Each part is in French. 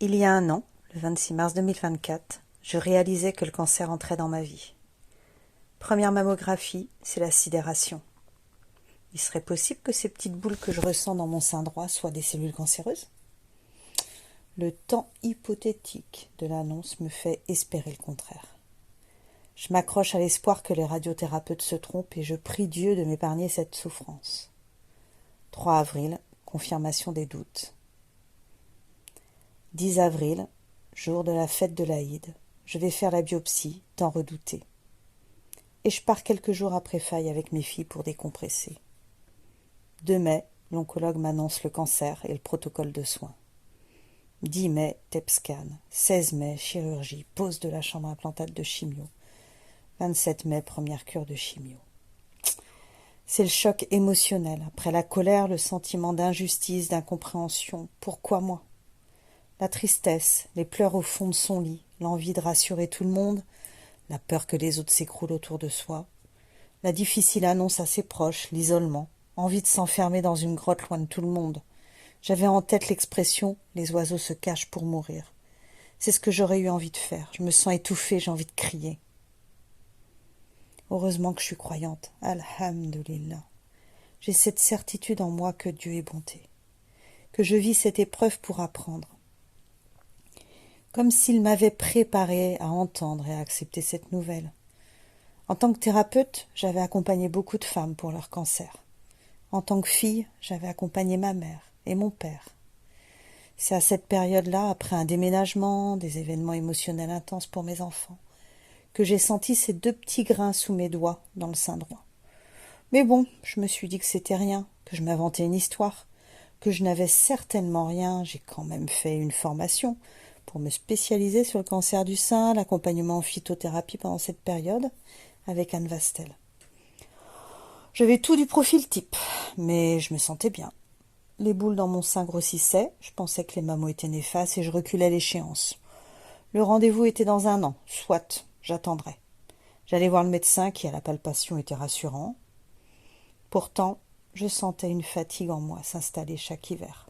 Il y a un an, le 26 mars 2024, je réalisais que le cancer entrait dans ma vie. Première mammographie, c'est la sidération. Il serait possible que ces petites boules que je ressens dans mon sein droit soient des cellules cancéreuses? Le temps hypothétique de l'annonce me fait espérer le contraire. Je m'accroche à l'espoir que les radiothérapeutes se trompent et je prie Dieu de m'épargner cette souffrance. 3 avril, confirmation des doutes. 10 avril, jour de la fête de l'Aïd, je vais faire la biopsie, tant redoutée. Et je pars quelques jours après faille avec mes filles pour décompresser. 2 mai, l'oncologue m'annonce le cancer et le protocole de soins. 10 mai, TEP scan. 16 mai, chirurgie, pose de la chambre implantable de chimio. 27 mai, première cure de chimio. C'est le choc émotionnel. Après la colère, le sentiment d'injustice, d'incompréhension. Pourquoi moi? La tristesse, les pleurs au fond de son lit, l'envie de rassurer tout le monde, la peur que les autres s'écroulent autour de soi, la difficile annonce à ses proches, l'isolement, envie de s'enfermer dans une grotte loin de tout le monde. J'avais en tête l'expression « les oiseaux se cachent pour mourir ». C'est ce que j'aurais eu envie de faire. Je me sens étouffée, j'ai envie de crier. Heureusement que je suis croyante. Alhamdulillah. J'ai cette certitude en moi que Dieu est bonté, que je vis cette épreuve pour apprendre. Comme s'il m'avait préparé à entendre et à accepter cette nouvelle. En tant que thérapeute, j'avais accompagné beaucoup de femmes pour leur cancer. En tant que fille, j'avais accompagné ma mère et mon père. C'est à cette période-là, après un déménagement, des événements émotionnels intenses pour mes enfants, que j'ai senti ces 2 petits grains sous mes doigts dans le sein droit. Mais bon, je me suis dit que c'était rien, que je m'inventais une histoire, que je n'avais certainement rien. J'ai quand même fait une formation pour me spécialiser sur le cancer du sein, l'accompagnement en phytothérapie pendant cette période, avec Anne Vastel. J'avais tout du profil type, mais je me sentais bien. Les boules dans mon sein grossissaient, je pensais que les mammos étaient néfastes et je reculais à l'échéance. Le rendez-vous était dans 1 an, soit, j'attendrai. J'allais voir le médecin qui, à la palpation, était rassurant. Pourtant, je sentais une fatigue en moi s'installer chaque hiver.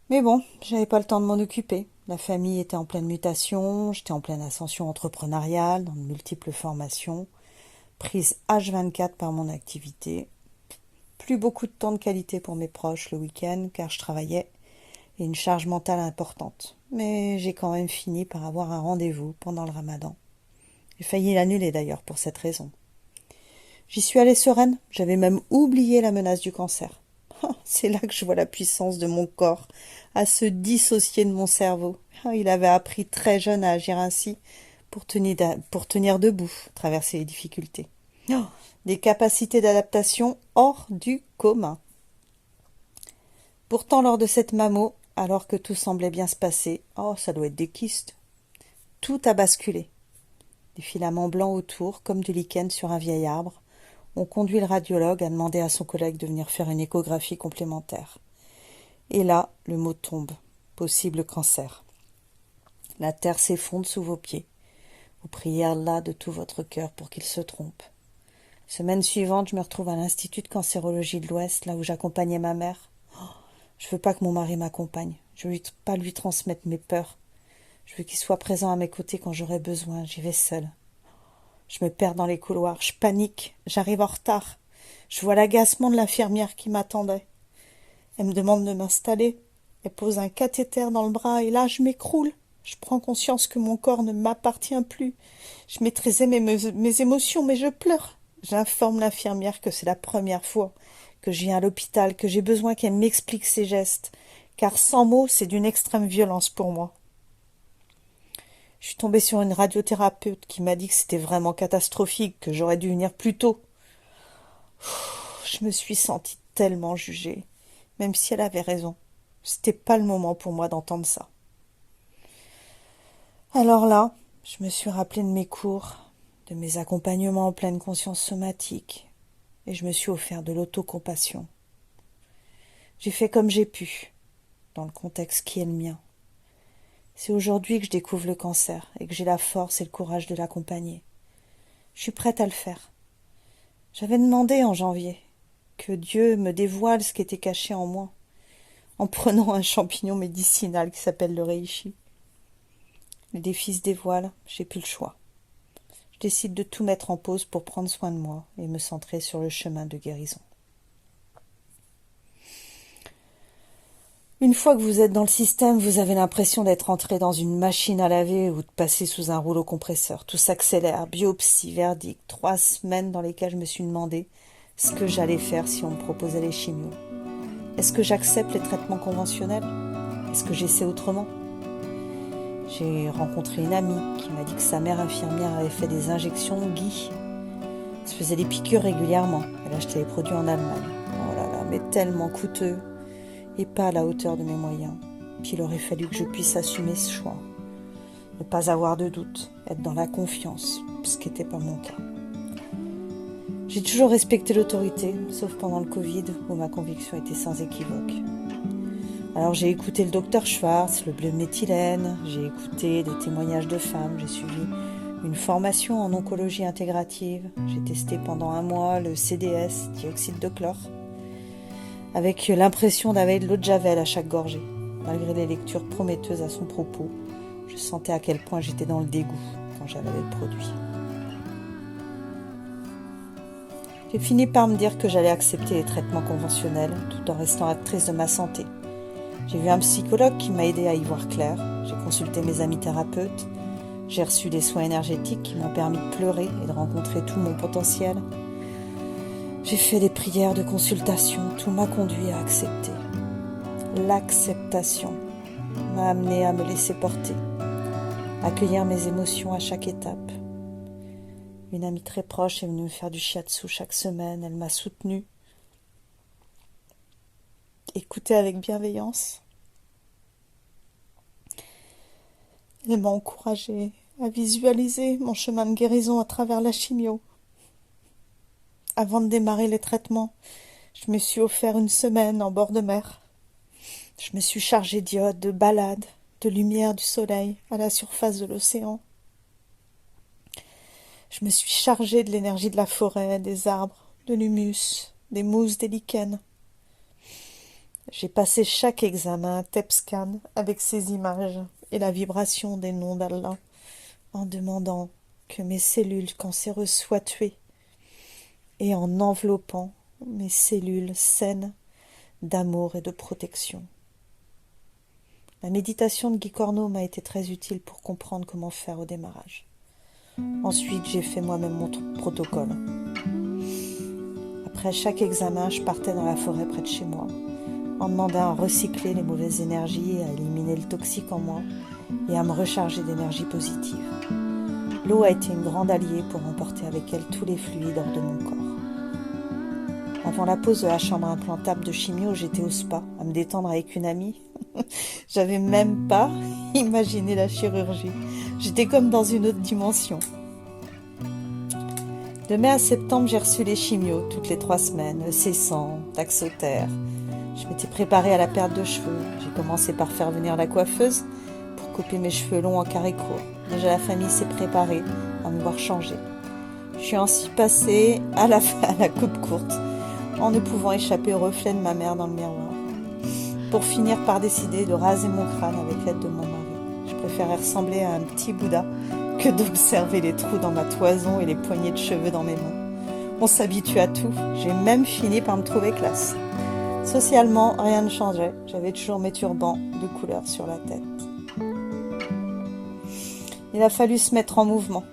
Mais bon, j'avais pas le temps de m'en occuper. La famille était en pleine mutation, j'étais en pleine ascension entrepreneuriale, dans de multiples formations, prise H24 par mon activité. Plus beaucoup de temps de qualité pour mes proches le week-end, car je travaillais, et une charge mentale importante. Mais j'ai quand même fini par avoir un rendez-vous pendant le ramadan. J'ai failli l'annuler d'ailleurs pour cette raison. J'y suis allée sereine, j'avais même oublié la menace du cancer. C'est là que je vois la puissance de mon corps à se dissocier de mon cerveau. Il avait appris très jeune à agir ainsi pour tenir debout, traverser les difficultés. Des capacités d'adaptation hors du commun. Pourtant, lors de cette mammo, alors que tout semblait bien se passer, ça doit être des kystes. Tout a basculé. Des filaments blancs autour, comme du lichen sur un vieil arbre. On conduit le radiologue à demander à son collègue de venir faire une échographie complémentaire. Et là, le mot tombe. Possible cancer. La terre s'effondre sous vos pieds. Vous priez Allah de tout votre cœur pour qu'il se trompe. Semaine suivante, je me retrouve à l'Institut de cancérologie de l'Ouest, là où j'accompagnais ma mère. Je veux pas que mon mari m'accompagne. Je veux pas lui transmettre mes peurs. Je veux qu'il soit présent à mes côtés quand j'aurai besoin. J'y vais seule. Je me perds dans les couloirs, je panique, j'arrive en retard. Je vois l'agacement de l'infirmière qui m'attendait. Elle me demande de m'installer. Elle pose un cathéter dans le bras et là, je m'écroule. Je prends conscience que mon corps ne m'appartient plus. Je maîtrisais mes émotions, mais je pleure. J'informe l'infirmière que c'est la première fois que je viens à l'hôpital, que j'ai besoin qu'elle m'explique ses gestes, car sans mots, c'est d'une extrême violence pour moi. Je suis tombée sur une radiothérapeute qui m'a dit que c'était vraiment catastrophique, que j'aurais dû venir plus tôt. Je me suis sentie tellement jugée, même si elle avait raison. C'était pas le moment pour moi d'entendre ça. Alors là, je me suis rappelée de mes cours, de mes accompagnements en pleine conscience somatique, et je me suis offert de l'autocompassion. J'ai fait comme j'ai pu, dans le contexte qui est le mien. C'est aujourd'hui que je découvre le cancer et que j'ai la force et le courage de l'accompagner. Je suis prête à le faire. J'avais demandé en janvier que Dieu me dévoile ce qui était caché en moi. en prenant un champignon médicinal qui s'appelle le reishi. Le défi se dévoile, j'ai plus le choix. Je décide de tout mettre en pause pour prendre soin de moi et me centrer sur le chemin de guérison. Une fois que vous êtes dans le système, vous avez l'impression d'être entré dans une machine à laver ou de passer sous un rouleau compresseur. Tout s'accélère, biopsie, verdict, 3 semaines dans lesquelles je me suis demandé ce que j'allais faire si on me proposait les chimios. Est-ce que j'accepte les traitements conventionnels? Est-ce que j'essaie autrement? J'ai rencontré une amie qui m'a dit que sa mère infirmière avait fait des injections Guy. Elle se faisait des piqûres régulièrement. Elle achetait les produits en Allemagne. Oh là là, mais tellement coûteux et pas à la hauteur de mes moyens. Puis il aurait fallu que je puisse assumer ce choix. Ne pas avoir de doute, être dans la confiance, ce qui n'était pas mon cas. J'ai toujours respecté l'autorité, sauf pendant le Covid, où ma conviction était sans équivoque. Alors j'ai écouté le docteur Schwartz, le bleu méthylène, j'ai écouté des témoignages de femmes, j'ai suivi une formation en oncologie intégrative, j'ai testé pendant 1 mois le CDS, dioxyde de chlore, avec l'impression d'avaler de l'eau de javel à chaque gorgée. Malgré les lectures prometteuses à son propos, je sentais à quel point j'étais dans le dégoût quand j'avalais le produit. J'ai fini par me dire que j'allais accepter les traitements conventionnels tout en restant actrice de ma santé. J'ai vu un psychologue qui m'a aidé à y voir clair, j'ai consulté mes amis thérapeutes, j'ai reçu des soins énergétiques qui m'ont permis de pleurer et de rencontrer tout mon potentiel. J'ai fait des prières de consultation, tout m'a conduit à accepter. L'acceptation m'a amené à me laisser porter, accueillir mes émotions à chaque étape. Une amie très proche est venue me faire du shiatsu chaque semaine, elle m'a soutenue, écoutée avec bienveillance. Elle m'a encouragée à visualiser mon chemin de guérison à travers la chimio. Avant de démarrer les traitements, je me suis offert 1 semaine en bord de mer. Je me suis chargée d'iode, de balades, de lumière du soleil à la surface de l'océan. Je me suis chargée de l'énergie de la forêt, des arbres, de l'humus, des mousses, des lichens. J'ai passé chaque examen TEP-scan avec ces images et la vibration des noms d'Allah en demandant que mes cellules cancéreuses soient tuées et en enveloppant mes cellules saines d'amour et de protection. La méditation de Guy Corneau m'a été très utile pour comprendre comment faire au démarrage. Ensuite, j'ai fait moi-même mon protocole. Après chaque examen, je partais dans la forêt près de chez moi, en demandant à recycler les mauvaises énergies, à éliminer le toxique en moi et à me recharger d'énergie positive. L'eau a été une grande alliée pour emporter avec elle tous les fluides hors de mon corps. Avant la pause de la chambre implantable de chimio, j'étais au spa, à me détendre avec une amie. J'avais même pas imaginé la chirurgie. J'étais comme dans une autre dimension. De mai à septembre, j'ai reçu les chimios toutes les 3 semaines, C100, Taxotere. Je m'étais préparée à la perte de cheveux. J'ai commencé par faire venir la coiffeuse pour couper mes cheveux longs en carré court. Déjà la famille s'est préparée à me voir changer. Je suis ainsi passée à la coupe courte, en ne pouvant échapper au reflet de ma mère dans le miroir, pour finir par décider de raser mon crâne avec l'aide de mon mari. Je préférais ressembler à un petit Bouddha que d'observer les trous dans ma toison et les poignées de cheveux dans mes mains. On s'habitue à tout, j'ai même fini par me trouver classe. Socialement, rien ne changeait, j'avais toujours mes turbans de couleur sur la tête. Il a fallu se mettre en mouvement.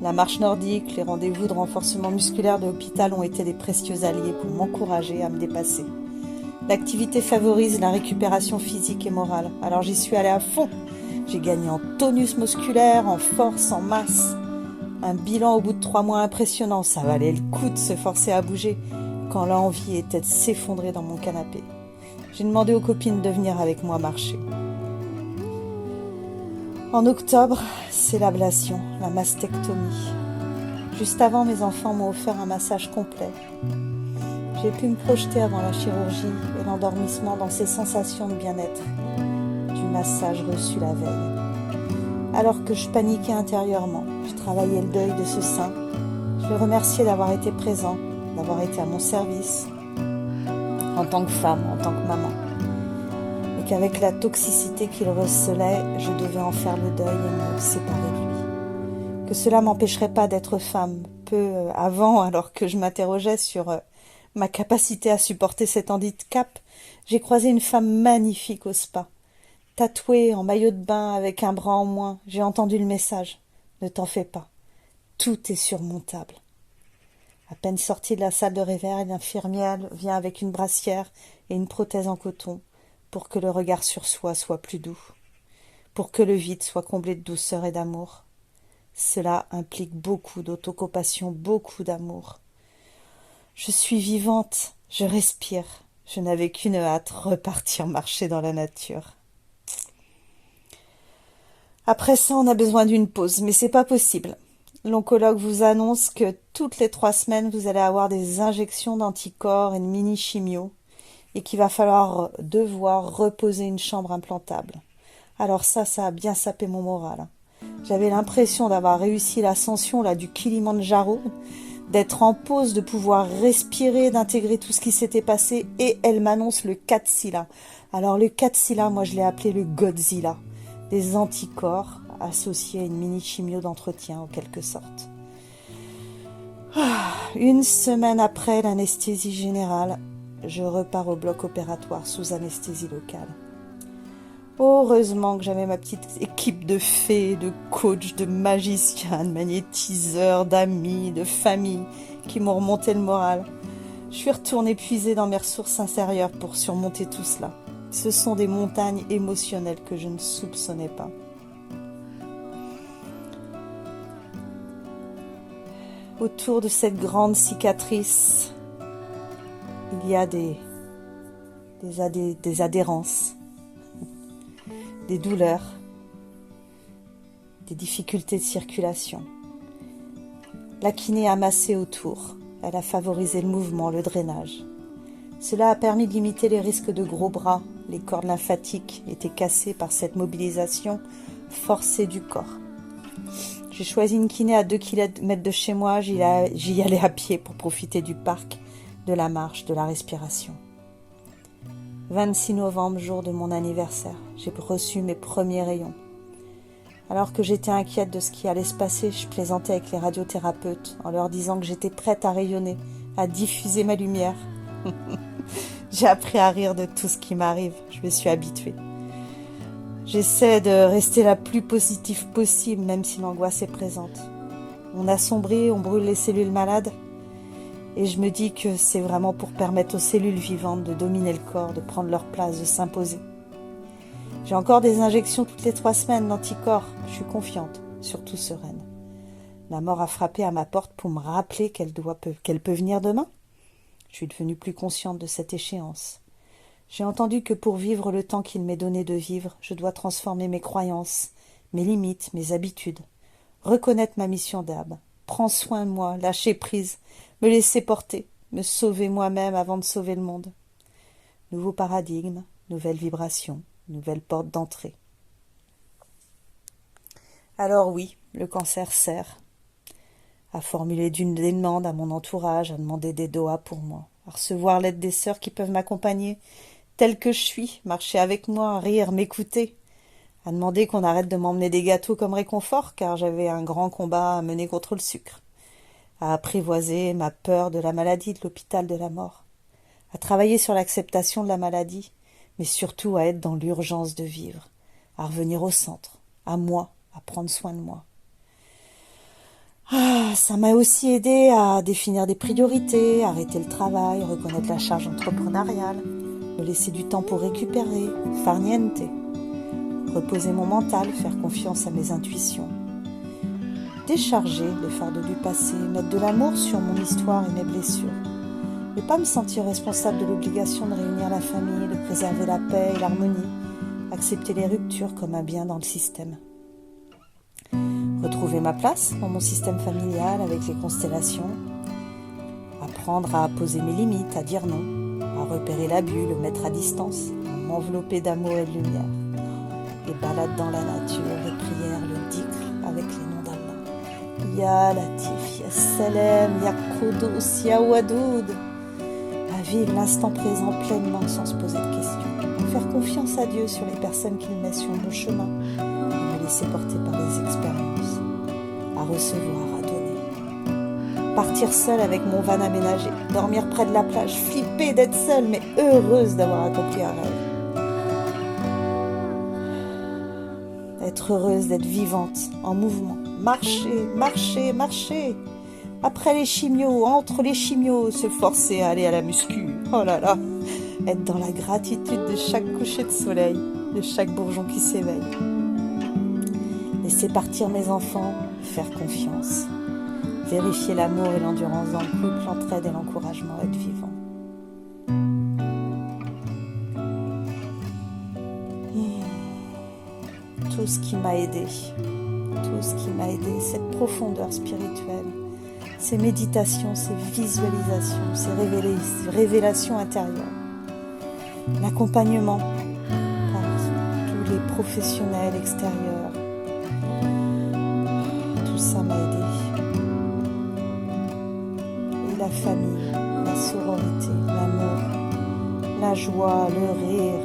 La marche nordique, les rendez-vous de renforcement musculaire de l'hôpital ont été des précieux alliés pour m'encourager à me dépasser. L'activité favorise la récupération physique et morale, alors j'y suis allée à fond. J'ai gagné en tonus musculaire, en force, en masse. Un bilan au bout de 3 mois impressionnant, ça valait le coup de se forcer à bouger quand l'envie était de s'effondrer dans mon canapé. J'ai demandé aux copines de venir avec moi marcher. En octobre, c'est l'ablation, la mastectomie. Juste avant, mes enfants m'ont offert un massage complet. J'ai pu me projeter avant la chirurgie et l'endormissement dans ces sensations de bien-être du massage reçu la veille. Alors que je paniquais intérieurement, je travaillais le deuil de ce sein. Je le remerciais d'avoir été présent, d'avoir été à mon service, en tant que femme, en tant que maman. qu'avec la toxicité qu'il recelait, je devais en faire le deuil et me séparer de lui. Que cela m'empêcherait pas d'être femme. Peu avant, alors que je m'interrogeais sur ma capacité à supporter cet handicap, j'ai croisé une femme magnifique au spa. Tatouée en maillot de bain avec un bras en moins, j'ai entendu le message. Ne t'en fais pas. Tout est surmontable. À peine sortie de la salle de réveil, l'infirmière vient avec une brassière et une prothèse en coton pour que le regard sur soi soit plus doux, pour que le vide soit comblé de douceur et d'amour. Cela implique beaucoup d'autocompassion, beaucoup d'amour. Je suis vivante, je respire. Je n'avais qu'une hâte, repartir marcher dans la nature. Après ça, on a besoin d'une pause, mais c'est pas possible. L'oncologue vous annonce que toutes les 3 semaines, vous allez avoir des injections d'anticorps et de mini-chimio et qu'il va falloir devoir reposer une chambre implantable. Alors ça a bien sapé mon moral. J'avais l'impression d'avoir réussi l'ascension là du Kilimandjaro, d'être en pause, de pouvoir respirer, d'intégrer tout ce qui s'était passé, et elle m'annonce le Katsila. Alors le Katsila, moi je l'ai appelé le Godzilla, des anticorps associés à une mini-chimio d'entretien en quelque sorte. Une semaine après l'anesthésie générale, je repars au bloc opératoire sous anesthésie locale. Heureusement que j'avais ma petite équipe de fées, de coachs, de magiciens, de magnétiseurs, d'amis, de famille qui m'ont remonté le moral. Je suis retournée puiser dans mes ressources intérieures pour surmonter tout cela. Ce sont des montagnes émotionnelles que je ne soupçonnais pas. Autour de cette grande cicatrice, il y a des adhérences, des douleurs, des difficultés de circulation. La kiné a massé autour, elle a favorisé le mouvement, le drainage. Cela a permis de limiter les risques de gros bras, les cordes lymphatiques étaient cassées par cette mobilisation forcée du corps. J'ai choisi une kiné à 2 km de chez moi, j'y allais à pied pour profiter du parc, de la marche, de la respiration. 26 novembre, jour de mon anniversaire, j'ai reçu mes premiers rayons. Alors que j'étais inquiète de ce qui allait se passer, je plaisantais avec les radiothérapeutes en leur disant que j'étais prête à rayonner, à diffuser ma lumière. J'ai appris à rire de tout ce qui m'arrive, je me suis habituée. J'essaie de rester la plus positive possible, même si l'angoisse est présente. On assombrit, on brûle les cellules malades, et je me dis que c'est vraiment pour permettre aux cellules vivantes de dominer le corps, de prendre leur place, de s'imposer. J'ai encore des injections toutes les 3 semaines d'anticorps, je suis confiante, surtout sereine. La mort a frappé à ma porte pour me rappeler qu'elle peut venir demain. Je suis devenue plus consciente de cette échéance. J'ai entendu que pour vivre le temps qu'il m'est donné de vivre, je dois transformer mes croyances, mes limites, mes habitudes, reconnaître ma mission d'âme, prendre soin de moi, lâcher prise, me laisser porter, me sauver moi-même avant de sauver le monde. Nouveau paradigme, nouvelle vibration, nouvelle porte d'entrée. Alors oui, le cancer sert à formuler des demandes à mon entourage, à demander des doigts pour moi, à recevoir l'aide des sœurs qui peuvent m'accompagner telle que je suis, marcher avec moi, rire, m'écouter, à demander qu'on arrête de m'emmener des gâteaux comme réconfort car j'avais un grand combat à mener contre le sucre, à apprivoiser ma peur de la maladie, de l'hôpital, de la mort, à travailler sur l'acceptation de la maladie, mais surtout à être dans l'urgence de vivre, à revenir au centre, à moi, à prendre soin de moi. Ça m'a aussi aidé à définir des priorités, arrêter le travail, reconnaître la charge entrepreneuriale, me laisser du temps pour récupérer, far niente, reposer mon mental, faire confiance à mes intuitions, décharger le fardeau du passé, mettre de l'amour sur mon histoire et mes blessures, ne pas me sentir responsable de l'obligation de réunir la famille, de préserver la paix et l'harmonie, accepter les ruptures comme un bien dans le système. Retrouver ma place dans mon système familial avec les constellations, apprendre à poser mes limites, à dire non, à repérer l'abus, le mettre à distance, à m'envelopper d'amour et de lumière. Les balades dans la nature, les prières, le dhikr avec les noms d'Allah. Ya Latif, Ya Salem, Ya Koudous, Ya Wadoud. À vivre l'instant présent pleinement sans se poser de questions. faire confiance à Dieu sur les personnes qu'il met sur mon chemin et me laisser porter par les expériences, à recevoir, à donner. Partir seule avec mon van aménagé, dormir près de la plage, flipper d'être seule, mais heureuse d'avoir accompli un rêve. Être heureuse d'être vivante, en mouvement, marcher, marcher, marcher. Après les chimios, entre les chimios, se forcer à aller à la muscu. Oh là là, être dans la gratitude de chaque coucher de soleil, de chaque bourgeon qui s'éveille. Laisser partir mes enfants, faire confiance. Vérifier l'amour et l'endurance dans le couple, l'entraide et l'encouragement à être vivant. Tout ce qui m'a aidé, cette profondeur spirituelle, ces méditations, ces visualisations, ces révélations intérieures, l'accompagnement par tous les professionnels extérieurs, tout ça m'a aidé. Et la famille, la sororité, l'amour, la joie, le rire.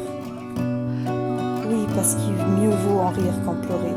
Oui, parce qu'il mieux vaut en rire qu'en pleurer.